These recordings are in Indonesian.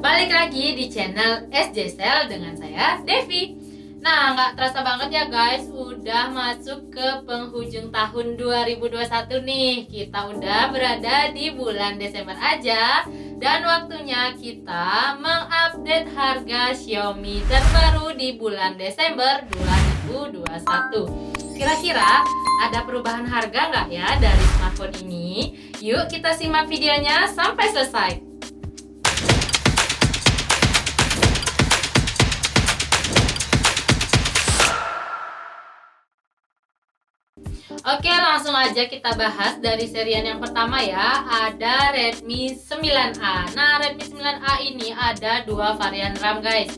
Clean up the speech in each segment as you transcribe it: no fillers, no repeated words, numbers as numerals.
Balik lagi di channel SJ Cell dengan saya, Devi. Nah, nggak terasa banget ya guys, udah masuk ke penghujung tahun 2021 nih. Kita udah berada di bulan Desember aja. Dan waktunya kita mengupdate harga Xiaomi terbaru di bulan Desember 2021. Kira-kira ada perubahan harga nggak ya dari smartphone ini? Yuk kita simak videonya sampai selesai. Oke, langsung aja kita bahas dari serian yang pertama ya. Ada Redmi 9A. Nah, Redmi 9A ini ada dua varian RAM guys.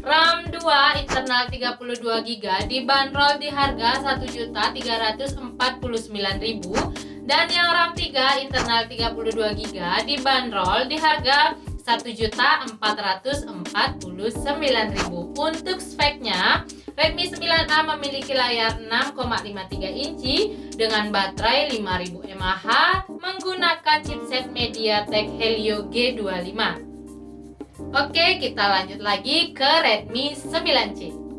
RAM 2 internal 32GB dibanderol di harga 1.349.000 dan yang RAM 3 internal 32GB dibanderol di harga 1.449.000. Untuk speknya, Redmi 9A memiliki layar 6,53 inci dengan baterai 5000 mAh menggunakan chipset MediaTek Helio G25. Oke, kita lanjut lagi ke Redmi 9C.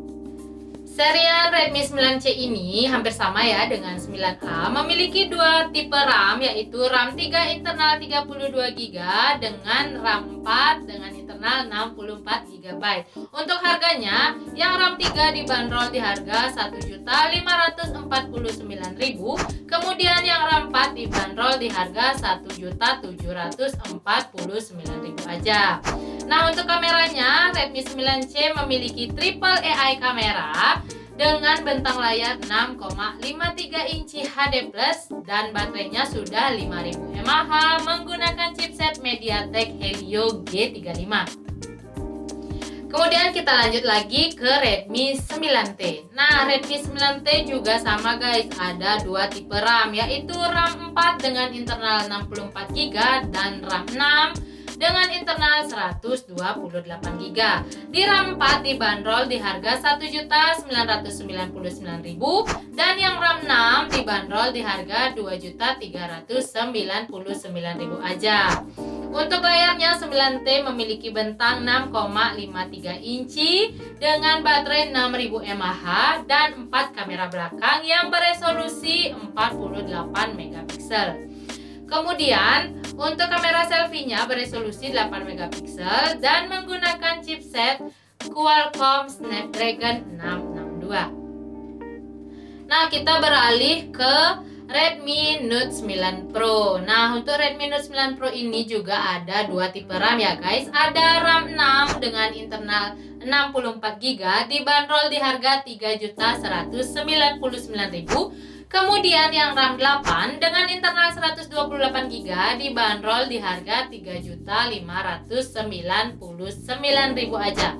Serial Redmi 9C ini hampir sama ya dengan 9A, memiliki dua tipe RAM, yaitu RAM 3 internal 32GB dengan RAM 4 dengan internal 64GB. Untuk harganya, yang RAM 3 dibanderol di harga 1.549.000, kemudian yang RAM 4 dibanderol di harga 1.749.000 aja. Nah, untuk kameranya, Redmi 9C memiliki triple AI kamera dengan bentang layar 6,53 inci HD+ dan baterainya sudah 5000 mAh menggunakan chipset MediaTek Helio G35. Kemudian kita lanjut lagi ke Redmi 9T. Nah, Redmi 9T juga sama guys, ada dua tipe RAM, yaitu RAM 4 dengan internal 64GB dan RAM 6 dengan internal 128GB. Di RAM 4 dibanderol di harga 1.999.000 dan yang RAM 6 dibanderol di harga 2.399.000 aja. Untuk layarnya, 9T memiliki bentang 6,53 inci dengan baterai 6000 mAh dan 4 kamera belakang yang beresolusi 48 megapiksel. Kemudian, untuk kamera selfie-nya beresolusi 8 megapiksel dan menggunakan chipset Qualcomm Snapdragon 662. Nah, kita beralih ke Redmi Note 9 Pro. Nah, untuk Redmi Note 9 Pro ini juga ada dua tipe RAM ya guys. Ada RAM 6 dengan internal 64GB dibanderol di harga 3.199.000. Kemudian yang RAM 8 dengan internal 128GB dibanderol di harga 3.599.000 aja.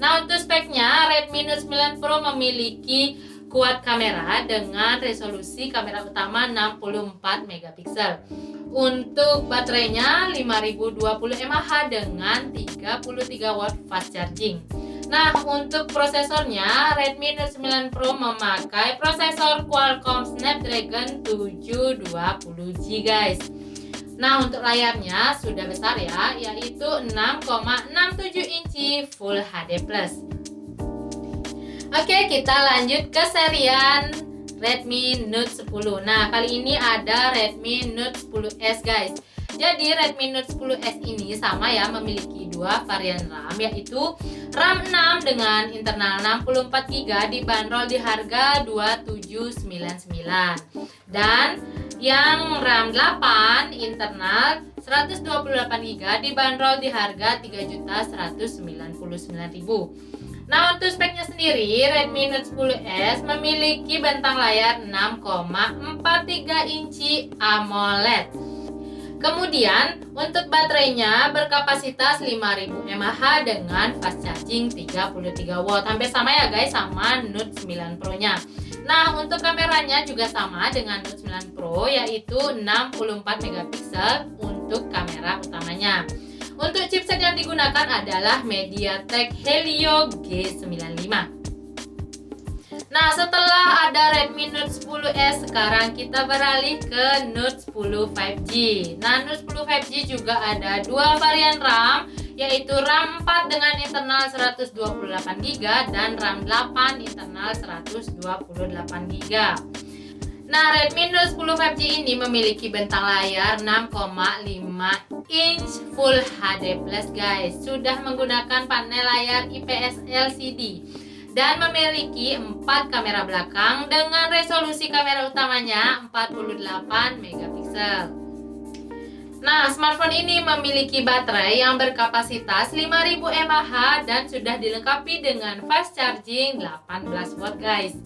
Nah, untuk speknya, Redmi Note 9 Pro memiliki kuat kamera dengan resolusi kamera utama 64 megapiksel. Untuk baterainya 5020 mAh dengan 33 watt fast charging. Nah, untuk prosesornya, Redmi Note 9 Pro memakai prosesor Qualcomm Snapdragon 720G guys. Nah, untuk layarnya sudah besar ya, yaitu 6,67 inci Full HD+. Oke, kita lanjut ke serian Redmi Note 10. Nah, kali ini ada Redmi Note 10S guys. Jadi Redmi Note 10S ini sama ya, memiliki dua varian RAM, yaitu RAM 6 dengan internal 64GB dibanderol di harga 2.799 dan yang RAM 8 internal 128GB dibanderol di harga 3.199.000. Nah, untuk speknya sendiri, Redmi Note 10S memiliki bentang layar 6,43 inci AMOLED. Kemudian, untuk baterainya berkapasitas 5000 mAh dengan fast charging 33 watt. Hampir sama ya guys sama Note 9 Pro-nya. Nah, untuk kameranya juga sama dengan Note 9 Pro, yaitu 64 megapiksel untuk kamera utamanya. Untuk chipset yang digunakan adalah MediaTek Helio G95. Nah, setelah ada Redmi Note 10S, sekarang kita beralih ke Note 10 5G. Nah, Note 10 5G juga ada dua varian RAM, yaitu RAM 4 dengan internal 128GB dan RAM 8 internal 128GB. Nah, Redmi Note 10 5G ini memiliki bentang layar 6,5 inch Full HD Plus guys. Sudah menggunakan panel layar IPS LCD dan memiliki 4 kamera belakang dengan resolusi kamera utamanya 48 megapiksel. Nah, smartphone ini memiliki baterai yang berkapasitas 5000 mAh dan sudah dilengkapi dengan fast charging 18 watt guys.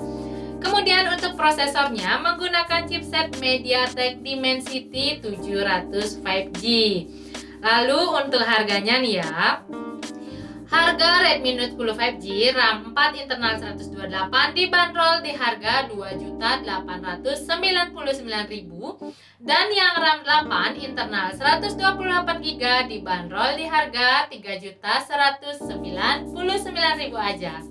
Kemudian untuk prosesornya menggunakan chipset MediaTek Dimensity 700 5G. Lalu untuk harganya nih ya, harga Redmi Note 10 5G RAM 4 internal 128 dibanderol di harga Rp2.899.000 dan yang RAM 8 internal 128GB dibanderol di harga Rp3.199.000 aja.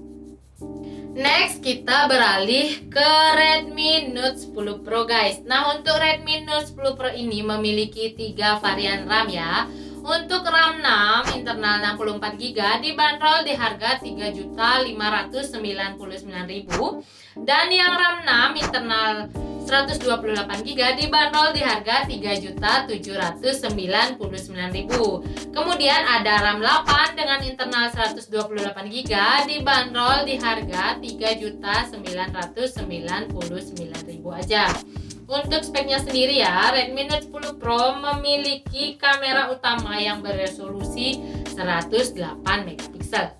Next, kita beralih ke Redmi Note 10 Pro guys. Nah, untuk Redmi Note 10 Pro ini memiliki 3 varian RAM ya. Untuk RAM 6 internal 64GB dibanderol di harga Rp3.599.000 dan yang RAM 6 internal 128GB dibanderol di harga Rp3.799.000. Kemudian ada RAM 8 dengan internal 128GB dibanderol di harga Rp3.999.000 aja. Untuk speknya sendiri ya, Redmi Note 10 Pro memiliki kamera utama yang beresolusi 108 megapiksel.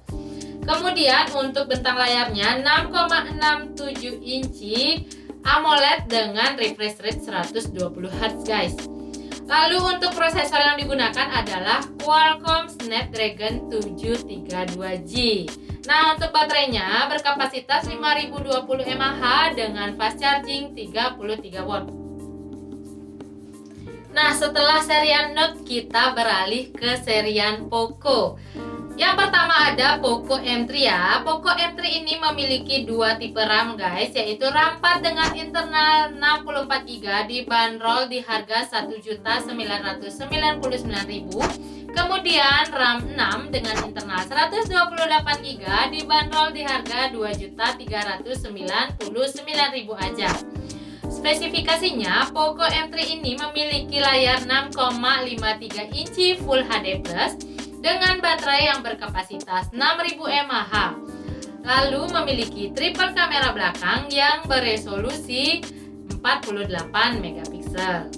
Kemudian untuk bentang layarnya 6,67 inci AMOLED dengan refresh rate 120Hz guys. Lalu untuk prosesor yang digunakan adalah Qualcomm Snapdragon 732G. Nah, untuk baterainya berkapasitas 5020 mAh dengan fast charging 33 watt. Nah, setelah serian Note kita beralih ke serian Poco. Yang pertama ada Poco M3 ya. Poco M3 ini memiliki 2 tipe RAM guys, yaitu RAM 4 dengan internal 64GB dibanderol di harga Rp1.999.000. Kemudian RAM 6 dengan internal 128GB dibanderol di harga Rp2.399.000 aja. Spesifikasinya, Poco M3 ini memiliki layar 6,53 inci Full HD Plus dengan baterai yang berkapasitas 6000 mAh. Lalu memiliki triple kamera belakang yang beresolusi 48 megapiksel.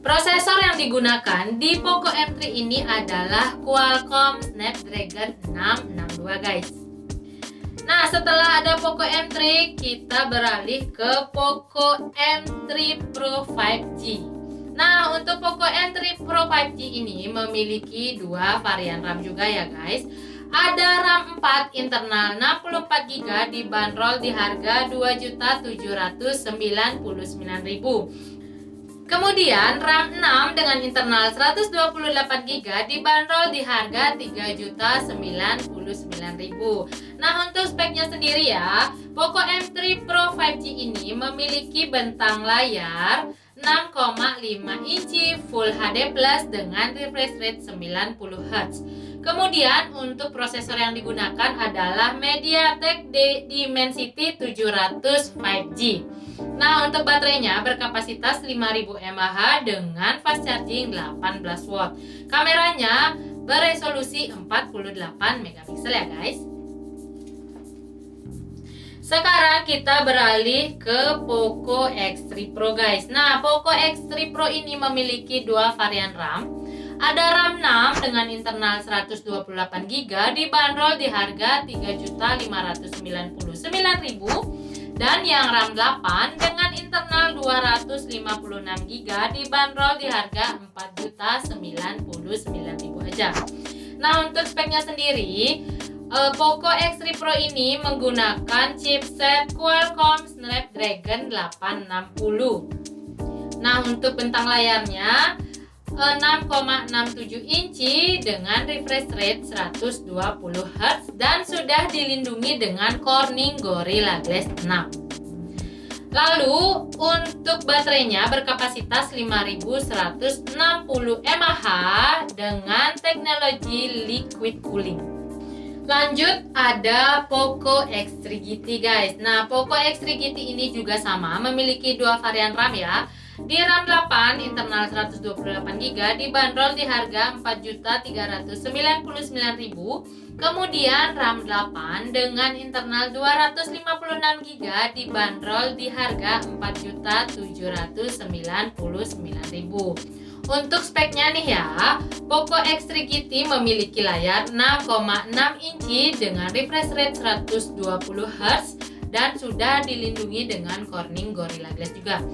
Prosesor yang digunakan di Poco M3 ini adalah Qualcomm Snapdragon 662 guys. Nah, setelah ada Poco M3, kita beralih ke Poco M3 Pro 5G. Nah, untuk Poco M3 Pro 5G ini memiliki 2 varian RAM juga ya guys. Ada RAM 4 internal 64GB dibanderol di harga Rp2.799.000. Kemudian RAM 6 dengan internal 128GB dibanderol di harga Rp3.099.000. Nah, untuk speknya sendiri ya, Poco M3 Pro 5G ini memiliki bentang layar 6,5 inci Full HD Plus dengan refresh rate 90Hz. Kemudian untuk prosesor yang digunakan adalah MediaTek Dimensity 700 5G. Nah, untuk baterainya berkapasitas 5000 mAh dengan fast charging 18 watt. Kameranya beresolusi 48 megapiksel ya guys. Sekarang kita beralih ke Poco X3 Pro guys. Nah, Poco X3 Pro ini memiliki 2 varian RAM. Ada RAM 6 dengan internal 128GB dibanderol di harga Rp3.599.000 dan yang RAM 8 dengan internal 256GB dibanderol di harga Rp4.099.000 aja. Nah, untuk speknya sendiri, Poco X3 Pro ini menggunakan chipset Qualcomm Snapdragon 860. Nah, untuk bentang layarnya 6,67 inci dengan refresh rate 120Hz dan sudah dilindungi dengan Corning Gorilla Glass 6. Lalu untuk baterainya berkapasitas 5160 mAh dengan teknologi liquid cooling. Lanjut ada Poco X3 GT guys. Nah, Poco X3 GT ini juga sama, memiliki dua varian RAM ya. Di RAM 8 internal 128GB dibanderol di harga 4.399.000. Kemudian RAM 8 dengan internal 256GB dibanderol di harga 4.799.000. Untuk speknya nih ya, Poco X3 GT memiliki layar 6,6 inci dengan refresh rate 120Hz dan sudah dilindungi dengan Corning Gorilla Glass juga.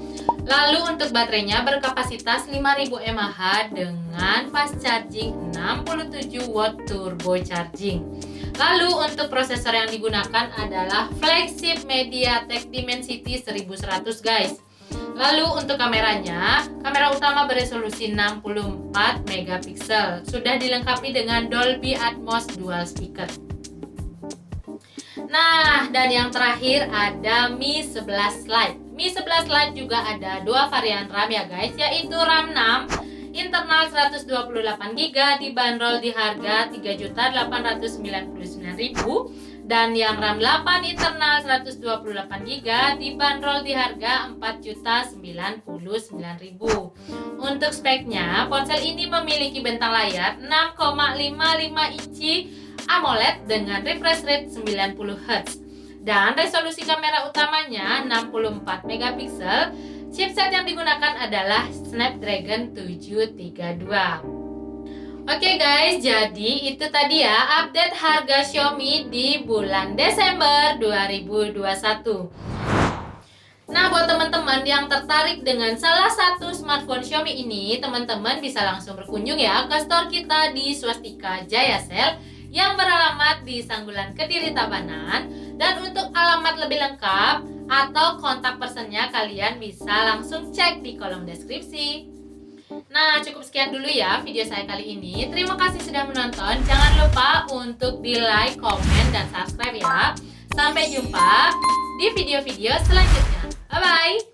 Lalu untuk baterainya berkapasitas 5000 mAh dengan fast charging 67 watt turbo charging. Lalu untuk prosesor yang digunakan adalah flagship MediaTek Dimensity 1100 guys. Lalu untuk kameranya, kamera utama beresolusi 64 megapiksel, sudah dilengkapi dengan Dolby Atmos dual speaker. Nah, dan yang terakhir ada Mi 11 Lite. Mi 11 Lite juga ada dua varian RAM ya guys, yaitu RAM 6 internal 128GB dibanderol di harga 3.899.000 dan yang RAM 8 internal 128GB dibanderol di harga 4.099.000. Untuk speknya, ponsel ini memiliki bentang layar 6,55 inci AMOLED dengan refresh rate 90Hz dan resolusi kamera utamanya 64 megapiksel. Chipset yang digunakan adalah Snapdragon 732. Oke guys, jadi itu tadi ya update harga Xiaomi di bulan Desember 2021. Nah, buat teman-teman yang tertarik dengan salah satu smartphone Xiaomi ini, teman-teman bisa langsung berkunjung ya ke store kita di Swastika Jaya Sale yang beralamat di Sanggulan Kediri Tabanan. Dan untuk alamat lebih lengkap atau kontak personnya kalian bisa langsung cek di kolom deskripsi. Nah, cukup sekian dulu ya video saya kali ini. Terima kasih sudah menonton. Jangan lupa untuk di like, komen, dan subscribe ya. Sampai jumpa di video-video selanjutnya. Bye-bye.